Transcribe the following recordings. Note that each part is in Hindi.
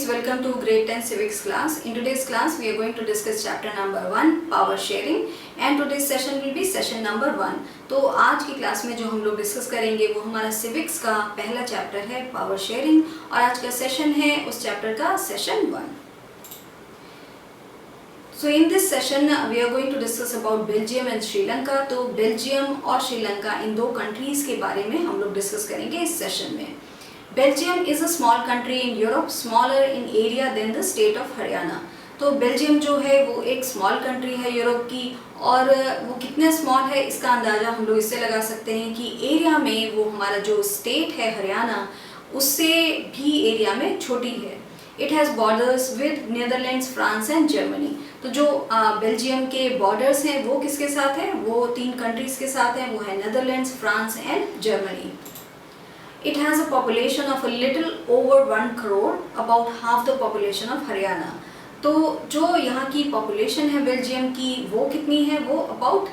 students, welcome to grade 10 civics class. In today's class we are going to discuss chapter number 1 power sharing and today's session will be session number 1. तो आज की क्लास में जो हम लोग डिस्कस करेंगे वो हमारा civics का पहला चैप्टर है power sharing और आज का सेशन है उस चैप्टर का session 1. So in this session we are going to discuss about Belgium and Sri Lanka. तो बेल्जियम और श्रीलंका इन दो कंट्रीज के बारे में हम लोग डिस्कस करेंगे इस सेशन में. Belgium is a small country in Europe, smaller in area than the state of Haryana. तो बेल्जियम जो है वो एक स्मॉल कंट्री है यूरोप की और वो कितने स्मॉल है इसका अंदाज़ा हम लोग इससे लगा सकते हैं कि एरिया में वो हमारा जो स्टेट है हरियाणा उससे भी एरिया में छोटी है. It has borders with Netherlands, France and Germany. तो जो बेल्जियम के बॉर्डर्स हैं वो किसके साथ हैं? वो तीन कंट्रीज़ के साथ हैं, वो है Netherlands, France and Germany. It has a population of a little over 1 crore, about half the population of Haryana. तो जो यहाँ की population है बेल्जियम की वो कितनी है? वो about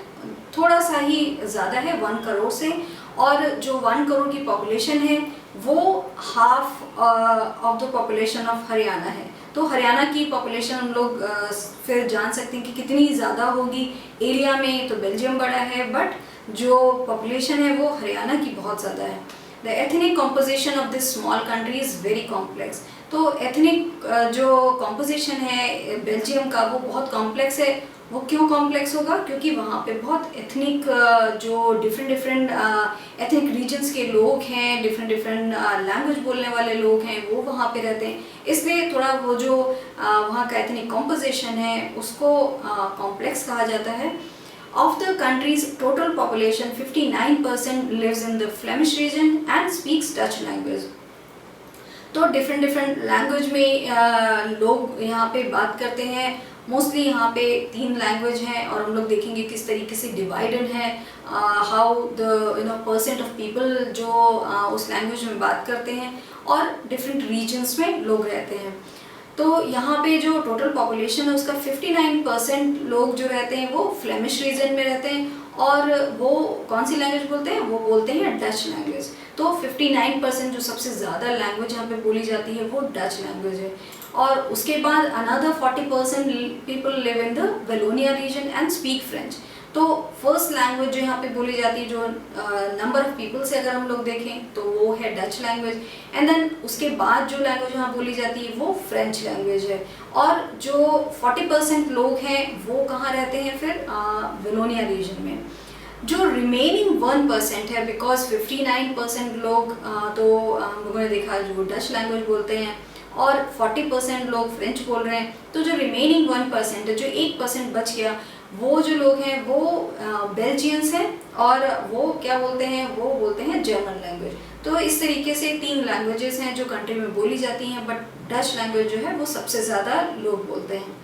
थोड़ा सा ही ज़्यादा है 1 करोड़ से और जो 1 करोड़ की population है वो half of the population of Haryana है. तो हरियाणा की population हम लोग फिर जान सकते हैं कि कितनी ज़्यादा होगी एरिया में. तो बेल्जियम बड़ा है बट जो population है वो हरियाणा की बहुत ज़्यादा है. The ethnic composition of this small country is very complex. तो ethnic जो composition है बेल्जियम का वो बहुत complex है. वो क्यों complex होगा? क्योंकि वहाँ पे बहुत ethnic जो different ethnic regions के लोग हैं, different language बोलने वाले लोग हैं वो वहाँ पे रहते हैं. इसलिए थोड़ा वो जो वहाँ का ethnic composition है उसको complex कहा जाता है. Of the country's total population, 59% lives in the Flemish region and speaks Dutch language. तो different language में लोग यहाँ पे बात करते हैं. Mostly यहाँ पे 3 language हैं और हम लोग देखेंगे किस तरीके से divided है. How the percent of people जो उस language में बात करते हैं और different regions में लोग रहते हैं. तो यहाँ पे जो टोटल पॉपुलेशन है उसका 59% लोग जो रहते हैं वो फ्लेमिश रीजन में रहते हैं और वो कौन सी लैंग्वेज बोलते हैं? वो बोलते हैं डच लैंग्वेज. तो 59% जो सबसे ज़्यादा लैंग्वेज यहाँ पे बोली जाती है वो डच लैंग्वेज है. और उसके बाद another 40% people live in the Wallonia region and speak French. तो फर्स्ट लैंग्वेज जो यहाँ पे बोली जाती है जो नंबर ऑफ पीपल से अगर हम लोग देखें तो वो है डच लैंग्वेज एंड देन उसके बाद जो लैंग्वेज यहाँ बोली जाती है वो फ्रेंच लैंग्वेज है. और जो 40% लोग हैं वो कहाँ रहते हैं फिर? वेलोनिया रीजन में. जो रिमेनिंग 1% है बिकॉज 59% लोग तो हम लोगों ने देखा जो डच लैंग्वेज बोलते हैं और 40% लोग फ्रेंच बोल रहे हैं. तो जो रिमेनिंग 1% है, जो 1% बच गया, वो जो लोग हैं वो बेल्जियंस हैं और वो क्या बोलते हैं? वो बोलते हैं जर्मन लैंग्वेज. तो इस तरीके से 3 लैंग्वेजेस हैं जो कंट्री में बोली जाती हैं बट डच लैंग्वेज जो है वो सबसे ज़्यादा लोग बोलते हैं.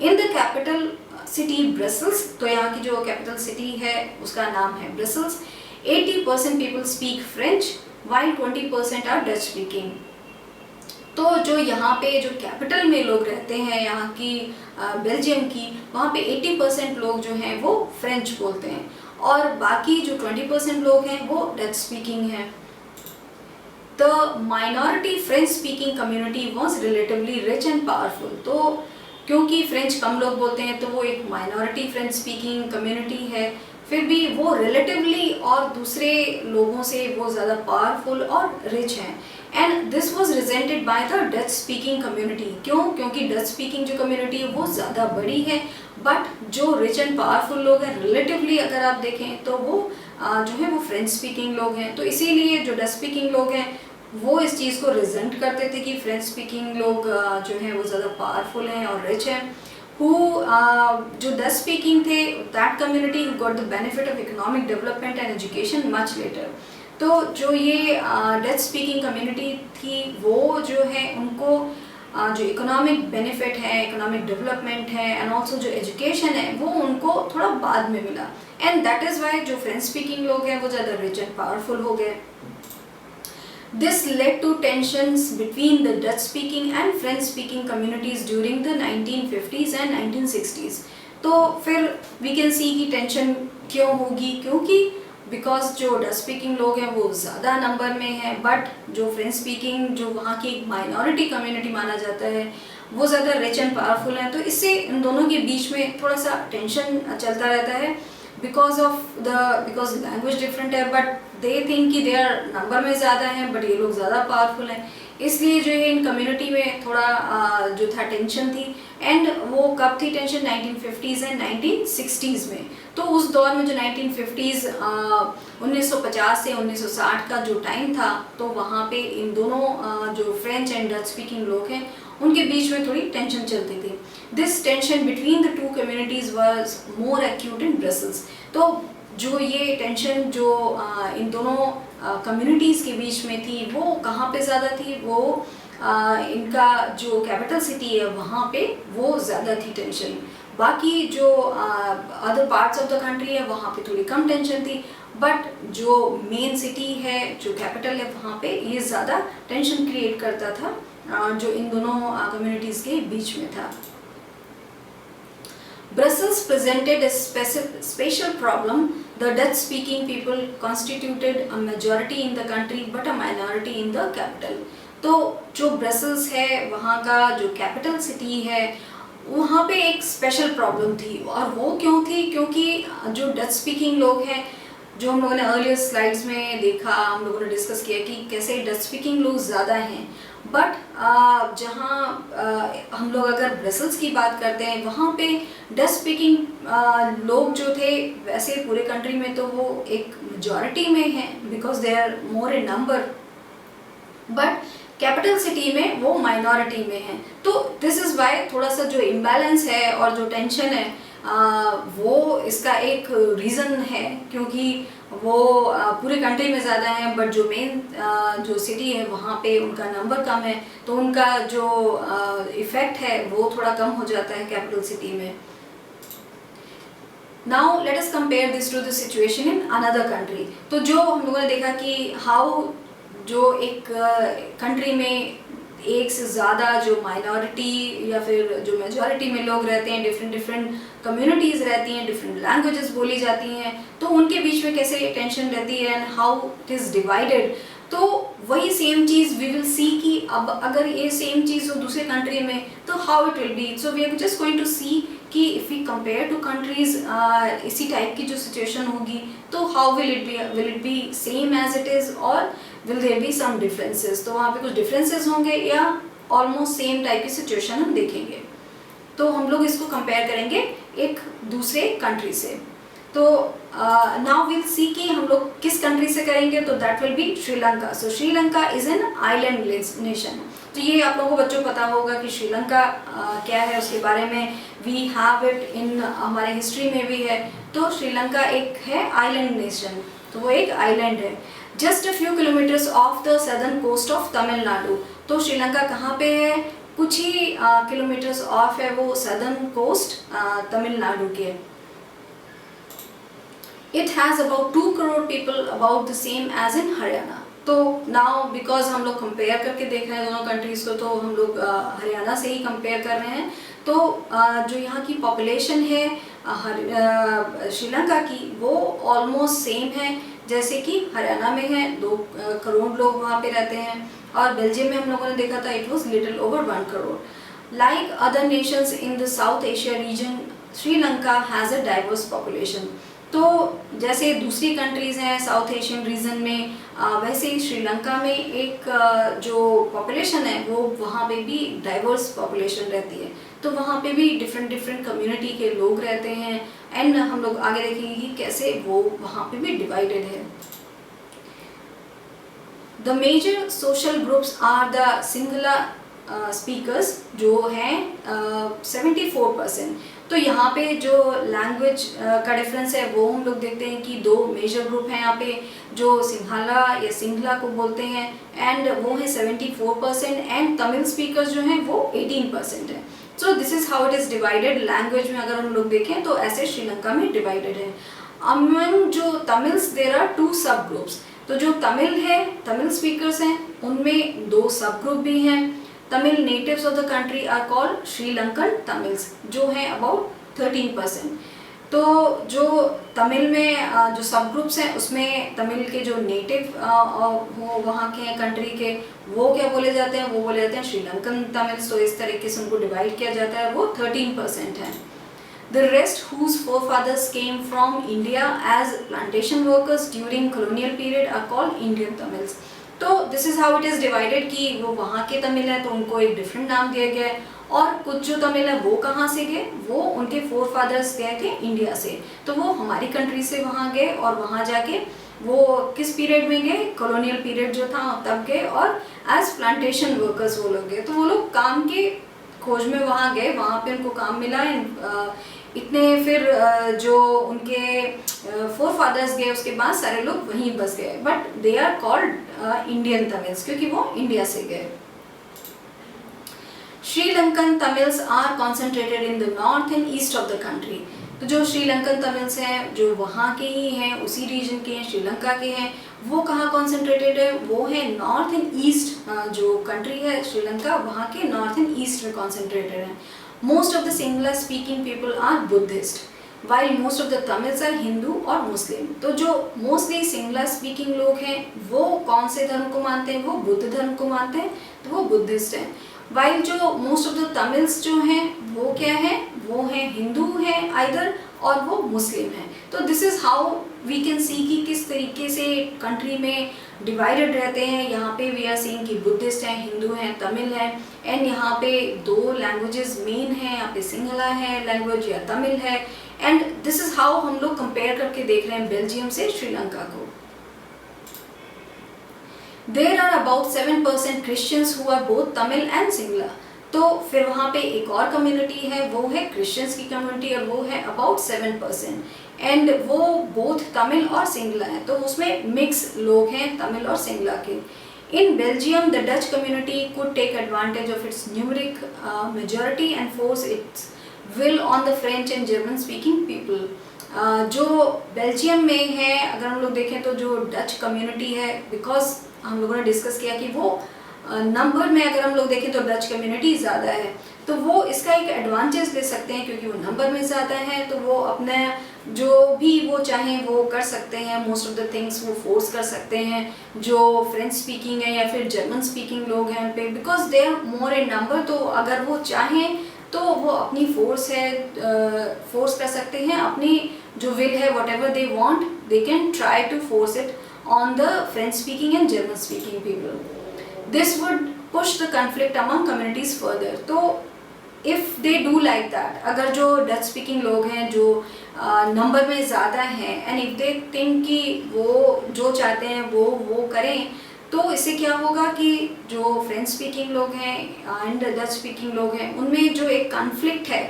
In the capital city Brussels, तो यहाँ की जो कैपिटल सिटी है उसका नाम है Brussels. 80% people speak French while 20% are Dutch speaking. तो जो यहाँ पे जो कैपिटल में लोग रहते हैं यहाँ की बेल्जियम की, वहाँ पे 80% लोग जो हैं वो फ्रेंच बोलते हैं और बाकी जो 20% लोग हैं वो डच स्पीकिंग हैं. The minority French speaking community was relatively rich and powerful. तो क्योंकि फ्रेंच कम लोग बोलते हैं तो वो एक माइनॉरिटी फ्रेंच स्पीकिंग कम्युनिटी है, फिर भी वो रिलेटिवली और दूसरे लोगों से वो ज़्यादा पावरफुल और रिच हैं. And this was resented by the Dutch speaking community. क्यों? क्योंकि डच स्पीकिंग जो कम्युनिटी है वो ज़्यादा बड़ी है बट जो रिच एंड पावरफुल लोग हैं रिलेटिवली अगर आप देखें तो वो जो है वो फ्रेंच स्पीकिंग लोग हैं. तो इसीलिए जो डच स्पीकिंग लोग हैं वो इस चीज़ को रिजेंट करते थे कि फ्रेंच स्पीकिंग लोग जो हैं वो ज़्यादा पावरफुल हैं और रिच हैं. जो डच स्पीकिंग थे that community got the benefit of economic development and education much later. तो जो ये डच स्पीकिंग कम्युनिटी थी वो जो है उनको जो इकोनॉमिक बेनिफिट है, इकोनॉमिक डेवलपमेंट है एंड ऑल्सो जो एजुकेशन है वो उनको थोड़ा बाद में मिला. एंड दैट इज़ वाई जो फ्रेंच स्पीकिंग लोग हैं वो ज़्यादा रिच एंड पावरफुल हो गए. This led to tensions between the Dutch-speaking and French-speaking communities during the 1950s and 1960s. तो फिर we can see कि tension क्यों होगी? क्योंकि बिकॉज जो डच स्पीकिंग लोग हैं वो ज़्यादा नंबर में हैं, बट जो फ्रेंच स्पीकिंग जो वहाँ की एक माइनॉरिटी कम्युनिटी माना जाता है वो ज़्यादा रिच एंड पावरफुल हैं। तो इससे इन दोनों के बीच में थोड़ा सा टेंशन चलता रहता है बिकॉज लैंग्वेज डिफरेंट है, बट दे थिंक कि दे आर नंबर में ज़्यादा हैं बट ये लोग ज़्यादा पावरफुल हैं। इसलिए जो है इन कम्युनिटी में थोड़ा जो था टेंशन थी। एंड वो कब थी टेंशन? 1950s एंड 1960s में। तो उस दौर में जो 1950s 1950 से 1960 का जो टाइम था, तो वहाँ पे इन दोनों जो फ्रेंच एंड डच स्पीकिंग लोग हैं उनके बीच में थोड़ी टेंशन चलती थी। This tension between the two communities was more acute in Brussels. तो जो ये टेंशन जो इन दोनों कम्युनिटीज़ के बीच में थी वो कहाँ पे ज़्यादा थी? वो इनका जो कैपिटल सिटी है वहाँ पे वो ज़्यादा थी टेंशन। बाकी जो other parts of the country है वहाँ पे थोड़ी कम टेंशन थी, बट जो मेन सिटी है जो कैपिटल है वहाँ पे ये ज़्यादा टेंशन क्रिएट करता था जो इन दोनों कम्युनिटीज़ के बीच में था। Brussels presented a special problem. The Dutch-speaking people constituted a majority in the country but a minority in the capital. तो जो ब्रसल्स है वहाँ का जो कैपिटल सिटी है वहाँ पे एक स्पेशल प्रॉब्लम थी। और वो क्यों थी? क्योंकि जो डच स्पीकिंग लोग हैं, जो हम लोगों ने अर्लियर स्लाइड्स में देखा, हम लोगों ने डिस्कस किया कि कैसे डच स्पीकिंग लोग ज़्यादा हैं, बट जहाँ हम लोग अगर ब्रसल्स की बात करते हैं वहाँ पे डच स्पीकिंग लोग जो थे वैसे पूरे कंट्री में तो वो एक मेजॉरिटी में हैं because they are more in number, but capital city में वो माइनॉरिटी में हैं। तो दिस इज़ वाई थोड़ा सा जो इम्बैलेंस है और जो टेंशन है वो इसका एक रीज़न है, क्योंकि वो पूरे कंट्री में ज़्यादा हैं बट जो मेन जो सिटी है वहाँ पे उनका नंबर कम है, तो उनका जो इफ़ेक्ट है वो थोड़ा कम हो जाता है कैपिटल सिटी में। Now let us compare this to the situation in another country. तो जो हम लोगों ने देखा कि हाउ जो एक कंट्री में एक से ज़्यादा जो माइनॉरिटी या फिर जो मेजॉरिटी में लोग रहते हैं, डिफरेंट कम्युनिटीज़ रहती हैं, डिफरेंट लैंग्वेजेस बोली जाती हैं, तो उनके बीच में कैसे टेंशन रहती है and how it is divided. तो वही सेम चीज़ वी विल सी कि अब अगर ये सेम चीज़ हो दूसरे कंट्री में तो how it will be. So we are just going to see कि if we compare two countries इसी टाइप की जो सिचुएशन होगी तो how will it be same as it is और will there be some differences. तो वहाँ पे कुछ डिफरेंसेस होंगे या ऑलमोस्ट सेम टाइप की सिचुएशन हम देखेंगे। तो हम लोग इसको कंपेयर करेंगे एक दूसरे कंट्री से। तो नाउ विल सी कि हम लोग किस कंट्री से करेंगे, तो that will be Sri Lanka. So Sri Lanka is an island nation. तो ये आप लोगों को बच्चों पता होगा कि श्रीलंका क्या है, उसके बारे में वी हैव इट इन हमारे हिस्ट्री में भी है। तो श्रीलंका एक है आइलैंड नेशन, तो वो एक आइलैंड है just a few kilometres off the southern coast of Tamil Nadu. तो श्रीलंका कहाँ पे है? कुछ ही किलोमीटर्स ऑफ है वो सदर्न कोस्ट तमिलनाडु के। It has about 2 crore people, about the same as in Haryana. तो नाउ बिकॉज हम लोग कंपेयर करके देख रहे हैं दोनों कंट्रीज़ को, तो हम लोग हरियाणा से ही कंपेयर कर रहे हैं। तो जो यहाँ की पॉपुलेशन है श्रीलंका की वो ऑलमोस्ट सेम है जैसे कि हरियाणा में है। 2 करोड़ लोग वहाँ पे रहते हैं, और बेल्जियम में हम लोगों ने देखा था it was little over 1 crore. Like other Nations in the south Asia region, Sri Lanka has a diverse population. तो जैसे दूसरी कंट्रीज़ हैं साउथ एशियन रीजन में, वैसे ही श्रीलंका में एक जो पॉपुलेशन है वो वहाँ पे भी डाइवर्स पॉपुलेशन रहती है। तो वहाँ पे भी डिफरेंट कम्युनिटी के लोग रहते हैं, एंड हम लोग आगे देखेंगे कि कैसे वो वहाँ पे भी डिवाइडेड है। The major social groups are the Sinhala speakers जो हैं 74%। तो यहाँ पे जो लैंग्वेज का डिफरेंस है वो हम लोग देखते हैं कि 2 मेजर ग्रुप हैं यहाँ पे, जो सिंहला या सिंघला को बोलते हैं, एंड वो है 74%, एंड तमिल स्पीकर्स जो हैं वो 18% है। सो this is how it is divided. Language में अगर हम लोग देखें तो ऐसे श्रीलंका में डिवाइडेड है। अमंग जो तमिल्स देयर आर 2 सब ग्रुप्स। तो जो तमिल है, तमिल स्पीकर्स हैं, उनमें 2 सब ग्रुप भी हैं। Tamil natives of the country are called Sri Lankan Tamils जो हैं अबाउट 13%। तो जो तमिल में जो सब ग्रुप्स हैं उसमें तमिल के जो नेटिव वो वहाँ के कंट्री के वो क्या बोले जाते हैं, वो बोले जाते हैं श्रीलंकन तमिल्स। तो इस तरीके से उनको डिवाइड किया जाता है, वो 13% है। The rest whose forefathers came from India as plantation workers during colonial period are called Indian Tamils। तो this is how it is divided कि वो वहाँ के तमिल हैं तो उनको एक डिफरेंट नाम दिया गया है, और कुछ जो तमिल है वो कहाँ से गए, वो उनके फोर फादर्स गए थे इंडिया से, तो वो हमारी कंट्री से वहाँ गए और वहाँ जाके वो किस पीरियड में गए, कॉलोनियल पीरियड जो था तब गए, और एज प्लांटेशन वर्कर्स वो लोग गए। तो वो लोग काम के खोज में वहाँ गए, वहाँ पे उनको काम मिला, इतने फिर जो उनके फोर फादर्स गए उसके बाद सारे लोग वहीं बस गए, but they are called Indian Tamils क्योंकि वो इंडिया से गए। Sri Lankan Tamils are concentrated in the north and east of the country. तो जो श्रीलंकन तमिल्स हैं जो वहाँ के ही हैं, उसी रीजन के हैं, श्रीलंका के हैं, वो कहाँ कॉन्सेंट्रेटेड है, वो है नॉर्थ एंड ईस्ट, जो कंट्री है श्रीलंका वहाँ के नॉर्थ एंड ईस्ट में कॉन्सेंट्रेटेड है। Most of the Sinhala speaking people are Buddhist while most of the Tamils are Hindu और मुस्लिम। तो जो मोस्टली सिंगला स्पीकिंग लोग हैं वो कौन से धर्म को मानते हैं, वो बुद्ध धर्म को मानते हैं, तो वो बुद्धिस्ट हैं। वाइल जो मोस्ट ऑफ द तमिल्स जो हैं वो क्या है, वो हैं हिंदू हैं आइदर, और वो मुस्लिम हैं। तो this is how we can see कि किस तरीके से कंट्री में डिवाइडेड रहते हैं। यहाँ पे वी आर सीइंग कि बुद्धिस्ट हैं, हिंदू हैं, तमिल हैं, एंड यहाँ पे दो लैंग्वेजेस मेन हैं, यहाँ पे सिंगला है लैंग्वेज या तमिल है, एंड दिस इज़ हाउ हम लोग कंपेयर करके देख रहे हैं बेल्जियम से श्रीलंका को। There are about 7% Christians who are both Tamil and Singla। तो फिर वहाँ पे एक और कम्युनिटी है, वो है क्रिश्चियंस की कम्युनिटी, और वो है अबाउट 7%, एंड वो बोथ तमिल और सिंगला है, तो उसमें मिक्स लोग हैं तमिल और सिंगला के। In Belgium the Dutch community could take advantage of its numeric majority and force its will on the French and German speaking people. जो बेल्जियम में है अगर हम लोग देखें तो जो डच कम्युनिटी है, बिकॉज हम लोगों ने डिस्कस किया कि वो नंबर में अगर हम लोग देखें तो डच कम्युनिटी ज़्यादा है, तो वो इसका एक एडवांटेज ले सकते हैं क्योंकि वो नंबर में ज़्यादा है, तो वो अपने जो भी वो चाहें वो कर सकते हैं, मोस्ट ऑफ द थिंग्स वो फोर्स कर सकते हैं जो फ्रेंच स्पीकिंग है या फिर जर्मन स्पीकिंग लोग हैं उन पे, because they are more in number. तो अगर वो चाहें तो वो अपनी फोर्स फोर्स कर सकते हैं, अपनी जो विल है whatever they want they can try to force it on the French speaking and German speaking people. This would push the conflict among communities further। तो if they do like that, अगर जो Dutch speaking लोग हैं जो नंबर में ज़्यादा हैं and if they think कि वो जो चाहते हैं वो करें, तो इससे क्या होगा कि जो फ्रेंच स्पीकिंग लोग हैं एंड डच स्पीकिंग लोग हैं उनमें जो एक कॉन्फ्लिक्ट है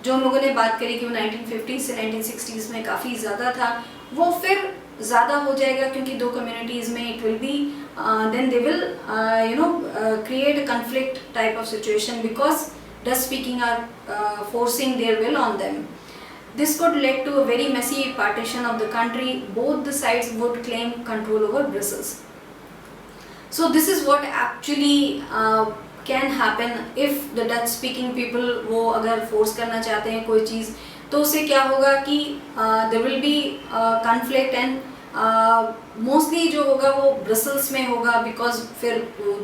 जो हम लोगों ने बात करी कि वो 1950 से 1960s में काफ़ी ज़्यादा था, वो फिर ज़्यादा हो जाएगा क्योंकि दो कम्युनिटीज़ में it will be then they will create a conflict type of situation because Dutch speaking are forcing their will on them. This could lead to a very messy partition of the country. Both the sides would claim control over Brussels. So this is what actually can happen if the Dutch speaking people वो अगर फोर्स करना चाहते हैं कोई चीज़, तो उससे क्या होगा कि there will be conflict and mostly जो होगा वो ब्रसल्स में होगा बिकॉज फिर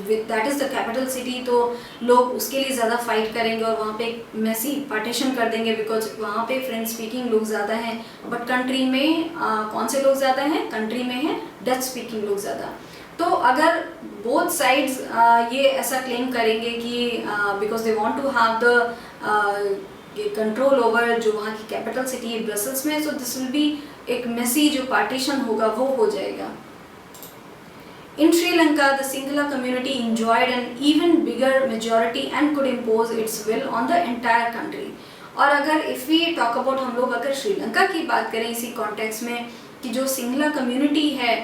that is the capital city, तो लोग उसके लिए ज़्यादा फाइट करेंगे और वहाँ पे मैसी पार्टीशन कर देंगे बिकॉज वहाँ पे फ्रेंच स्पीकिंग लोग ज़्यादा हैं, बट कंट्री में कौन से लोग ज़्यादा हैं, कंट्री में हैं डच स्पीकिंग लोग ज़्यादा। तो अगर बोथ साइड्स ये ऐसा क्लेम करेंगे कि because they want to have the control over जो वहाँ की कैपिटल सिटी है ब्रसल्स में, सो दिस विल बी एक मेसी जो पार्टीशन होगा वो हो जाएगा। In Sri Lanka the Sinhala community enjoyed an even bigger majority and could impose its will on the entire country. और अगर इफ़ वी टॉक अबाउट हम लोग अगर श्रीलंका की बात करें इसी कॉन्टेक्स्ट में कि जो सिंगला कम्युनिटी है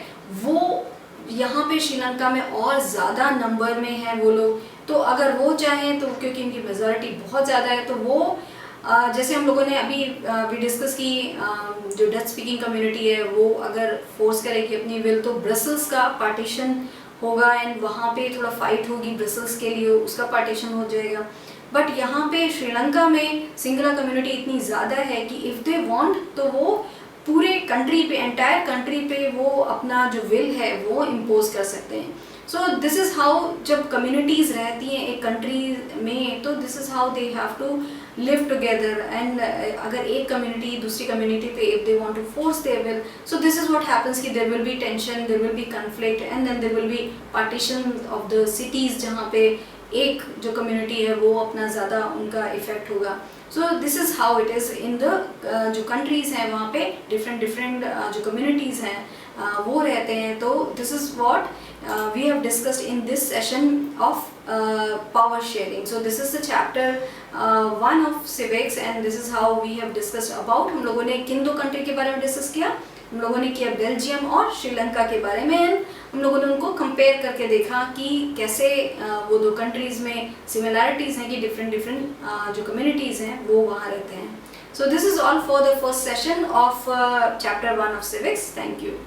वो यहाँ पे श्रीलंका में और ज़्यादा नंबर में है वो लोग, तो अगर वो चाहें तो क्योंकि इनकी मेजॉरिटी बहुत ज़्यादा है तो वो जैसे हम लोगों ने अभी भी डिस्कस की जो डच स्पीकिंग कम्युनिटी है वो अगर फोर्स करेगी अपनी विल तो ब्रसल्स का पार्टीशन होगा एंड वहाँ पे थोड़ा फाइट होगी ब्रसल्स के लिए, उसका पार्टीशन हो जाएगा। बट यहाँ पे श्रीलंका में सिंगला कम्युनिटी इतनी ज़्यादा है कि इफ़ दे वांट तो वो पूरे कंट्री पे, एंटायर कंट्री पे वो अपना जो विल है वो इम्पोज कर सकते हैं. सो दिस इज़ हाउ, जब कम्युनिटीज़ रहती हैं एक कंट्री में, तो this is how they have to live together. And अगर एक कम्युनिटी दूसरी कम्युनिटी पे if they want to force their will, so this is what happens कि there will be tension, there will be conflict, and then there will be partition of the cities, जहाँ पे एक जो कम्युनिटी है वो अपना ज़्यादा उनका इफ़ेक्ट होगा. सो this is how it is in the जो कंट्रीज़ हैं वहाँ पे डिफरेंट जो कम्युनिटीज़ हैं वो रहते हैं. तो this is what we have discussed in this session of power sharing. So this is the chapter 1 of civics, and this is how we have discussed about. हम लोगों ने किन दो कंट्री के बारे में डिस्कस किया? हम लोगों ने किया बेल्जियम और श्रीलंका के बारे में. हम लोगों ने उनको कंपेयर करके देखा कि कैसे वो दो कंट्रीज़ में सिमिलैरिटीज़ हैं कि डिफरेंट जो कम्युनिटीज़ हैं वो वहाँ रहते हैं. So this is all for the first session of chapter 1 of civics. Thank you.